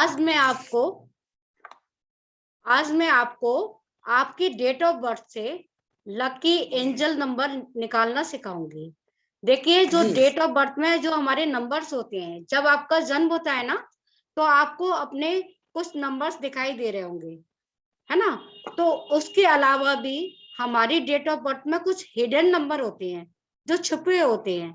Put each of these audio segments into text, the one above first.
आज मैं आपको आपकी डेट ऑफ बर्थ से लकी एंजल नंबर निकालना सिखाऊंगी। देखिए, जो डेट ऑफ बर्थ में जो हमारे नंबर्स होते हैं, जब आपका जन्म होता है ना, तो आपको अपने कुछ नंबर्स दिखाई दे रहे होंगे, है ना। तो उसके अलावा भी हमारी डेट ऑफ बर्थ में कुछ हिडन नंबर होते हैं जो छुपे होते हैं।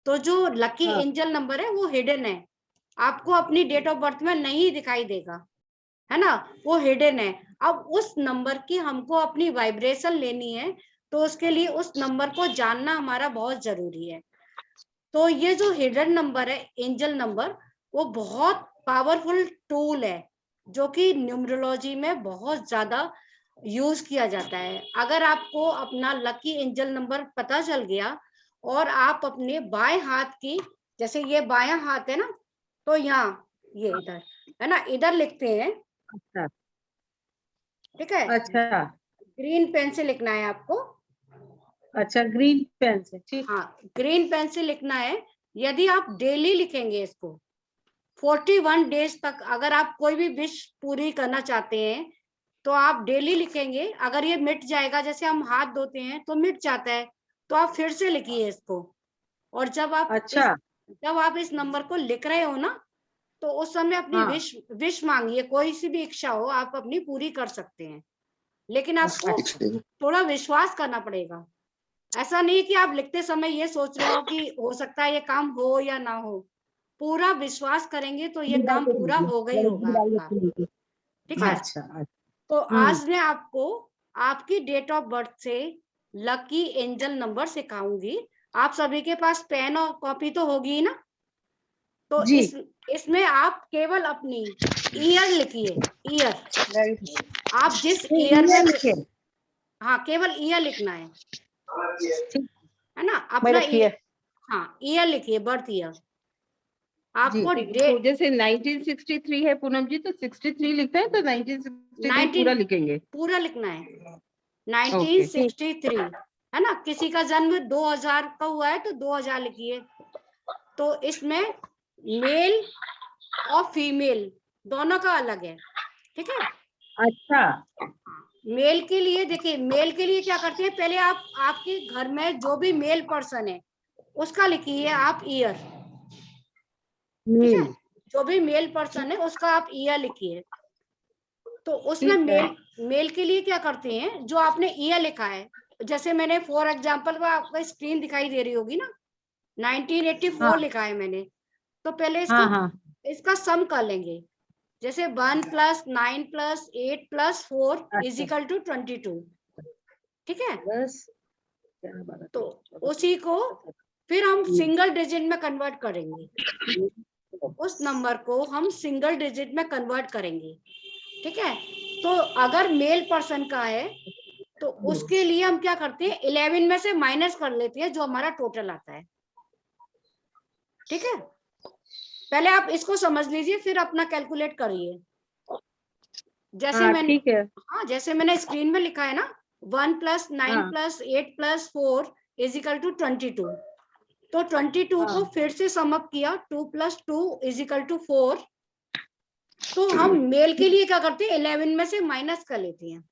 तो जो लकी एंजल नंबर है वो हिडन है, आपको अपनी डेट ऑफ बर्थ में नहीं दिखाई देगा, है ना, वो हिडन है। अब उस नंबर की हमको अपनी वाइब्रेशन लेनी है, तो उसके लिए उस नंबर को जानना हमारा बहुत जरूरी है। तो ये जो हिडन नंबर है, एंजल नंबर, वो बहुत पावरफुल टूल है जो कि न्यूमरोलॉजी में बहुत ज्यादा यूज किया जाता है। अगर आपको अपना लकी एंजल नंबर पता चल गया और आप अपने बाएं हाथ की, जैसे ये बायां हाथ है ना, तो यहाँ ये इधर है ना, इधर लिखते हैं। अच्छा ठीक है, अच्छा ग्रीन पेन से लिखना है आपको। अच्छा, ग्रीन पेन से, ठीक। हाँ, ग्रीन पेन से लिखना है। यदि आप डेली लिखेंगे इसको 41 डेज तक, अगर आप कोई भी विश पूरी करना चाहते हैं तो आप डेली लिखेंगे। अगर ये मिट जाएगा, जैसे हम हाथ धोते हैं तो मिट जाता है, तो आप फिर से लिखिए इसको। और अच्छा। जब आप इस नंबर को लिख रहे हो ना, तो उस समय अपनी हाँ। विश मांगिए। कोई सी भी इच्छा हो आप अपनी पूरी कर सकते हैं, लेकिन आपको थोड़ा विश्वास करना पड़ेगा। ऐसा नहीं कि आप लिखते समय ये सोच रहे हो कि हो सकता है ये काम हो या ना हो। पूरा विश्वास करेंगे तो ये काम पूरा होगा ही होगा आपका। ठीक है। अच्छा। तो आज मैं आपको आपकी डेट ऑफ बर्थ से लकी एंजल नंबर सिखाऊंगी। आप सभी के पास पेन और कॉपी तो होगी ना। तो जी। इसमें आप केवल अपनी ईयर लिखिए। ईयर, आप जिस ईयर में, हाँ, केवल ईयर लिखना है ना, अपना ईयर। हाँ, ईयर लिखिए, बर्थ ईयर। आपको तो जैसे 1963 है पूनम जी, तो 63 लिखते हैं, तो 1963 पूरा लिखेंगे? पूरा लिखना है 1963, है ना। किसी का जन्म 2000 का हुआ है तो 2000 लिखिए। तो इसमें मेल और फीमेल दोनों का अलग है। ठीक है। अच्छा। मेल के लिए देखिए, मेल के लिए क्या करते हैं, पहले आप आपके घर में जो भी मेल पर्सन है उसका लिखिए आप ईयर। ठीक है, जो भी मेल पर्सन है उसका आप ईयर लिखिए। तो उसमें मेल के लिए क्या करते हैं, जो आपने ईयर लिखा है, जैसे मैंने फॉर एग्जांपल वो आपको स्क्रीन दिखाई दे रही होगी ना, 1984 लिखा है मैंने। तो पहले इसका सम कर लेंगे। जैसे 1 + 9 + 8 + 4 = 22। ठीक है। तो उसी को फिर हम सिंगल डिजिट में कन्वर्ट करेंगे। उस नंबर को हम सिंगल डिजिट में कन्वर्ट करेंगे। ठीक है। तो अगर मेल पर्सन का है तो उसके लिए हम क्या करते हैं, 11 में से माइनस कर लेते हैं जो हमारा टोटल आता है। ठीक है, पहले आप इसको समझ लीजिए, फिर अपना कैलकुलेट करिए। जैसे मैंने, हाँ, जैसे मैंने स्क्रीन में लिखा है ना, 1 + 9 + 8 + 4 = 22। तो 22 को फिर से सम अप किया, 2 + 2 = 4। तो हम मेल के लिए क्या करते हैं, 11 में से माइनस कर लेते हैं।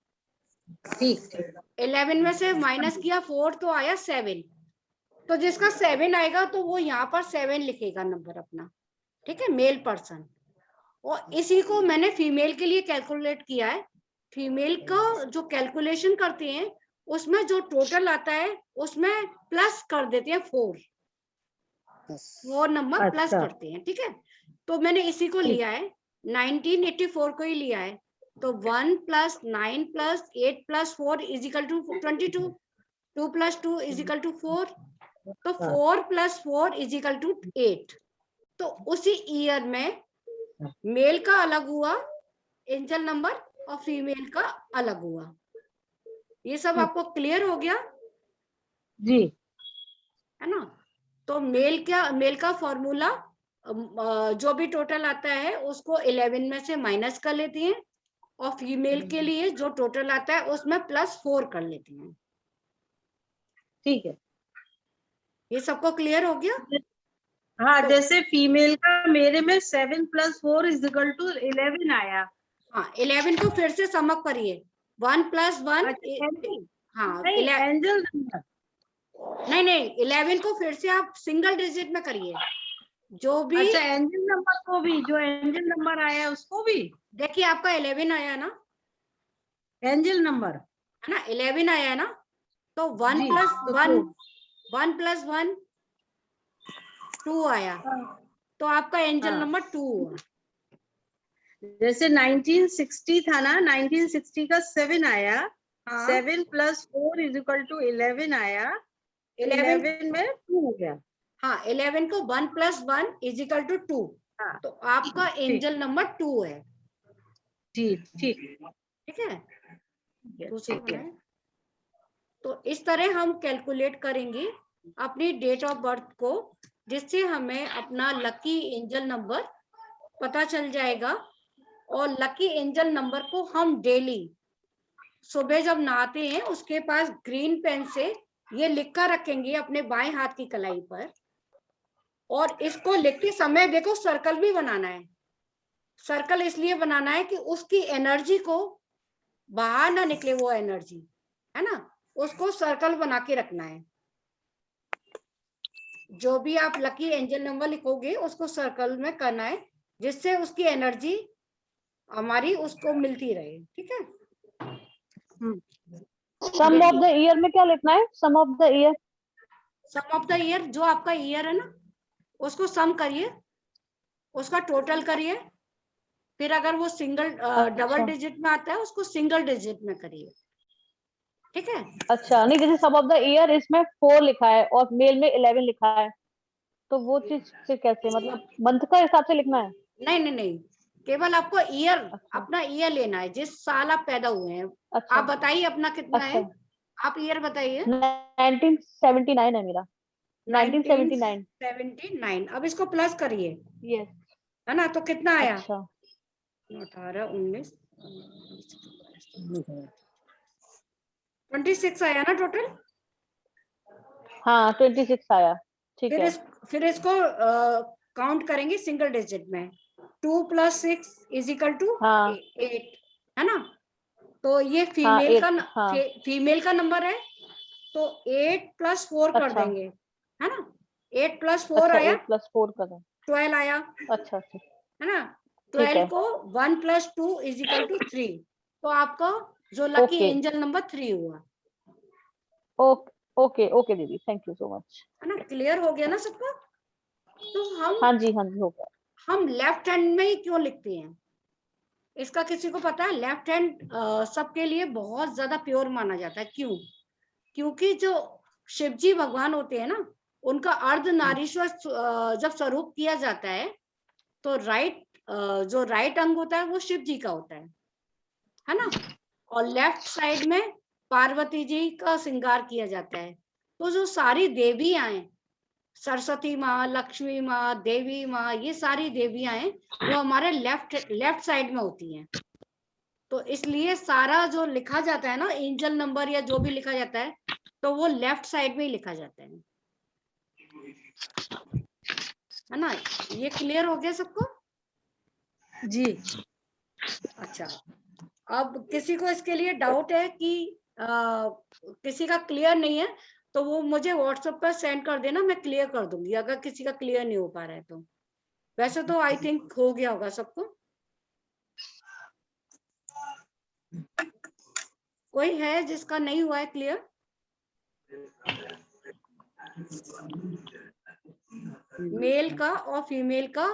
ठीक, 11 में से माइनस किया 4 तो आया 7। तो जिसका 7 आएगा तो वो यहाँ पर 7 लिखेगा नंबर अपना। ठीक है, मेल पर्सन। और इसी को मैंने फीमेल के लिए कैलकुलेट किया है। फीमेल का जो कैलकुलेशन करते हैं उसमें जो टोटल आता है उसमें प्लस कर देते हैं 4 नंबर प्लस करते हैं। ठीक है, तो मैंने इसी को लिया है, 1984 को ही लिया है। तो 1 + 9 + 8 + 4 = 22। 2 + 2 = 4। तो 4 + 4 = 8। तो उसी ईयर में मेल का अलग हुआ एंजल नंबर और फीमेल का अलग हुआ। ये सब आपको क्लियर हो गया? जी, है ना। तो मेल का फॉर्मूला, जो भी टोटल आता है उसको 11 में से माइनस कर लेते हैं, और फीमेल के लिए जो टोटल आता है उसमें +4 कर लेते हैं। ठीक है। ये सबको क्लियर हो गया? हाँ, तो जैसे फीमेल का मेरे में 7 + 4 = 11 आया। हाँ 11 को फिर से सम अप करिए, 1 + 1, अच्छा, हाँ नहीं, एंजल नंबर। नहीं 11 को फिर से आप सिंगल डिजिट में करिए, जो भी अच्छा, एंजल नंबर को भी, जो एंजल नंबर आया उसको भी, देखिए आपका 11 आया ना, एंजल नंबर। है ना, 11 आया ना, तो 1 जी, + तो 1, 1 + 1 2 आया, तो आपका एंजल हाँ, नंबर 2 हुआ। जैसे 1960 था ना, 1960 का 7 आया, हाँ 7 + 4 = 11 आया, 11, 11 में 2 हो गया। हाँ 11 को 1 + 1 = 2, हाँ, तो आपका ठीक, एंजल नंबर 2 है। जी, ठीक, ठीक है, दूसरा ठीक है। बनाए, तो इस तरह हम कैलकुलेट करेंगे अपनी डेट ऑफ बर्थ को, जिससे हमें अपना लकी एंजल नंबर पता चल जाएगा। और लकी एंजल नंबर को हम डेली सुबह जब नहाते हैं उसके पास ग्रीन पेन से ये लिख कर रखेंगे अपने बाएं हाथ की कलाई पर, और इसको लिखते समय देखो सर्कल भी बनाना है। सर्कल इसलिए बनाना है कि उसकी एनर्जी को बाहर ना निकले, वो एनर्जी, है ना, उसको सर्कल बना के रखना है। जो भी आप लकी एंजल नंबर लिखोगे उसको सर्कल में करना है, जिससे उसकी एनर्जी हमारी उसको मिलती रहे। ठीक है, सम ऑफ द ईयर में क्या लिखना है? Sum of the year, sum of the year, जो आपका ईयर है ना उसको सम करिए, उसका टोटल करिए, फिर अगर वो सिंगल डबल अच्छा डिजिट में आता है उसको सिंगल डिजिट में करिए। ठीक है, अच्छा, नहीं जैसे सम ऑफ द ईयर इसमें 4 लिखा है और मेल में 11 लिखा है, तो वो चीज फिर कैसे, मतलब मंथ का हिसाब से लिखना है? नहीं, केवल आपको ईयर, अच्छा अपना ईयर लेना है, जिस साल आप पैदा हुए हैं। अच्छा आप बताइए अपना कितना है, अच्छा, आप ईयर बताइए। 1979 है मेरा, 1979। 1979, अब इसको प्लस करिए, यस, है ना, तो कितना आया? अच्छा 18, 19, 26 आया ना टोटल। हाँ 26 आया, ठीक फिर है। फिर इसको काउंट करेंगे सिंगल डिजिट में, 2 + 6 = हाँ 8, है ना, तो ये हाँ फीमेल का 8, हाँ फीमेल का नंबर है, तो 8 + 4 कर अच्छा देंगे, है ना, 8 + 4 अच्छा, आया, 8 + 4 करें, 12 आया, अच्छा अच्छा, है ना, ठीक 12 है, को 1 + 2 = 3, तो आपका जो लकी ओके एंजल नंबर 3 हुआ। ओके ओके ओके दीदी, थैंक यू सो मच। है ना, क्लियर हो गया ना सबको? तो हाँ जी हाँ जी, हो गया। हम लेफ्ट हैंड में ही क्यों लिखते हैं, इसका किसी को पता है? लेफ्ट हैंड सबके लिए बहुत ज्यादा प्योर माना जाता है, क्यों? क्योंकि जो शिव जी भगवान होते हैं ना, उनका अर्धनारीश्वर जब स्वरूप किया जाता है, तो जो राइट अंग होता है वो शिव जी का होता है ना, और लेफ्ट साइड में पार्वती जी का श्रृंगार किया जाता है। तो जो सारी देवियां हैं, सरस्वती माँ, लक्ष्मी माँ, देवी माँ, ये सारी देवियां हैं, वो हमारे लेफ्ट साइड में होती हैं। तो इसलिए सारा जो लिखा जाता है ना, एंजल नंबर या जो भी लिखा जाता है, तो वो लेफ्ट साइड में ही लिखा जाता है ना। ये क्लियर हो गया सबको? जी, अच्छा, अब किसी को इसके लिए डाउट है कि किसी का क्लियर नहीं है, तो वो मुझे व्हाट्सएप पर सेंड कर देना, मैं क्लियर कर दूंगी अगर किसी का क्लियर नहीं हो पा रहा है तो। वैसे तो आई थिंक हो गया होगा सबको। कोई है जिसका नहीं हुआ है क्लियर? मेल का और फीमेल का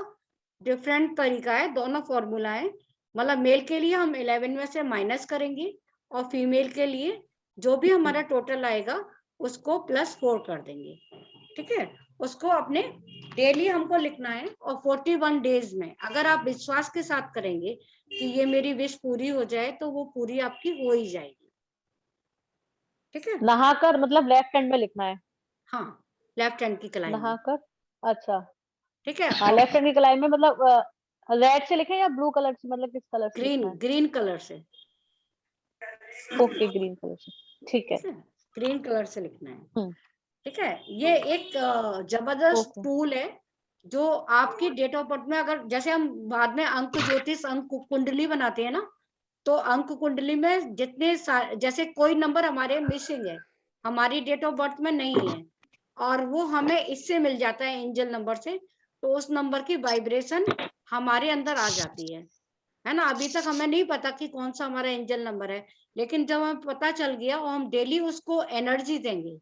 डिफरेंट तरीका है, दोनों फॉर्मूला है। मतलब मेल के लिए हम 11 में से माइनस करेंगे, और फीमेल के लिए जो भी हमारा टोटल आएगा उसको +4 कर देंगे। ठीक है, उसको अपने डेली हमको लिखना है, और 41 डेज में अगर आप विश्वास के साथ करेंगे कि ये मेरी विश पूरी हो जाए, तो वो पूरी आपकी हो ही जाएगी। ठीक है, नहाकर मतलब लेफ्ट हैंड में लिखना है? हाँ लेफ्ट हैंड की कलाई में। नहाकर, अच्छा, ठीक है, हाँ लेफ्ट हैंड की कलाई में, मतलब रेड से लिखें या ब्लू कलर से, मतलब किस कलर से ग्रीन लिखना है? ग्रीन कलर से। ओके, ग्रीन कलर से, ठीक है। ठीक है, ग्रीन कलर से लिखना है। हम्म, ठीक है, ये एक जबरदस्त ओके, टूल है जो आपकी डेट ऑफ बर्थ में, अगर जैसे हम बाद में अंक ज्योतिष अंक कुंडली बनाते हैं ना, तो अंक कुंडली में जितने जैसे कोई नंबर हमारे मिसिंग है, हमारी डेट ऑफ बर्थ में नहीं है, और वो हमें इससे मिल जाता है एंजल नंबर से, तो उस नंबर की वाइब्रेशन हमारे अंदर आ जाती है ना। अभी तक हमें नहीं पता कि कौन सा हमारा एंजल नंबर है, लेकिन जब हमें पता चल गया और हम डेली उसको एनर्जी देंगे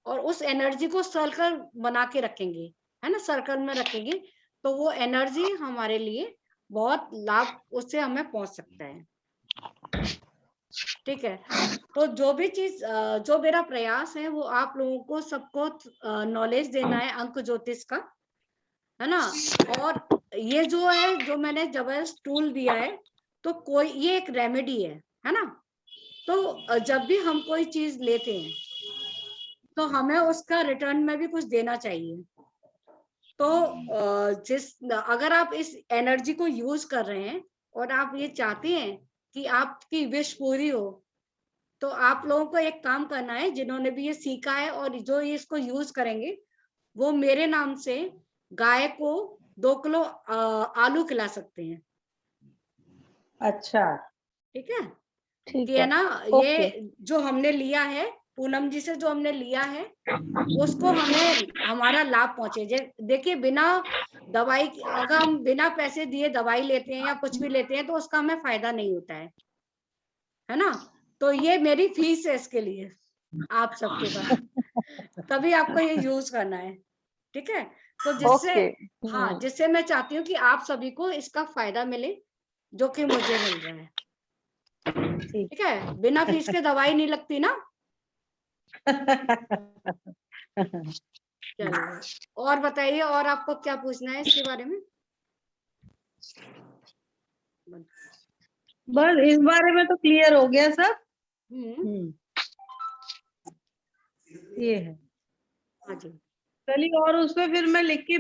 और उस एनर्जी को सर्कल बना के रखेंगे, है ना, सर्कल में रखेंगे, तो वो एनर्जी हमारे लिए बहुत लाभ उससे हमें पहुंच सकता है। ठीक है, तो जो भी चीज जो मेरा प्रयास है वो आप लोगों को सबको नॉलेज देना है अंक ज्योतिष का, है ना। और ये जो है, जो मैंने जबरदस्त टूल दिया है, तो कोई ये एक रेमेडी है ना। तो जब भी हम कोई चीज लेते हैं तो हमें उसका रिटर्न में भी कुछ देना चाहिए। तो अगर आप इस एनर्जी को यूज कर रहे हैं और आप ये चाहते हैं कि आपकी विश पूरी हो, तो आप लोगों को एक काम करना है, जिन्होंने भी ये सीखा है और जो ये इसको यूज करेंगे, वो मेरे नाम से गाय को 2 किलो आलू खिला सकते हैं। अच्छा, ठीक है, ठीक कि है है। ना, ओके। ये जो हमने लिया है पूनम जी से, जो हमने लिया है उसको हमें हमारा लाभ पहुंचे। देखिए, बिना दवाई, अगर हम बिना पैसे दिए दवाई लेते हैं या कुछ भी लेते हैं तो उसका हमें फायदा नहीं होता है ना। तो ये मेरी फीस है इसके लिए आप सबके पास, तभी आपको ये यूज करना है। ठीक है, तो जिससे, ओके। हाँ, जिससे मैं चाहती हूँ कि आप सभी को इसका फायदा मिले, जो कि मुझे मिल रहा है। ठीक। ठीक है, बिना फीस के दवाई नहीं लगती ना। चलिए, और बताइए, और आपको क्या पूछना है इसके बारे में? बस इस बारे में तो क्लियर हो गया सब। ये है। हाँ जी। चलिए, और उसमें फिर मैं लिख के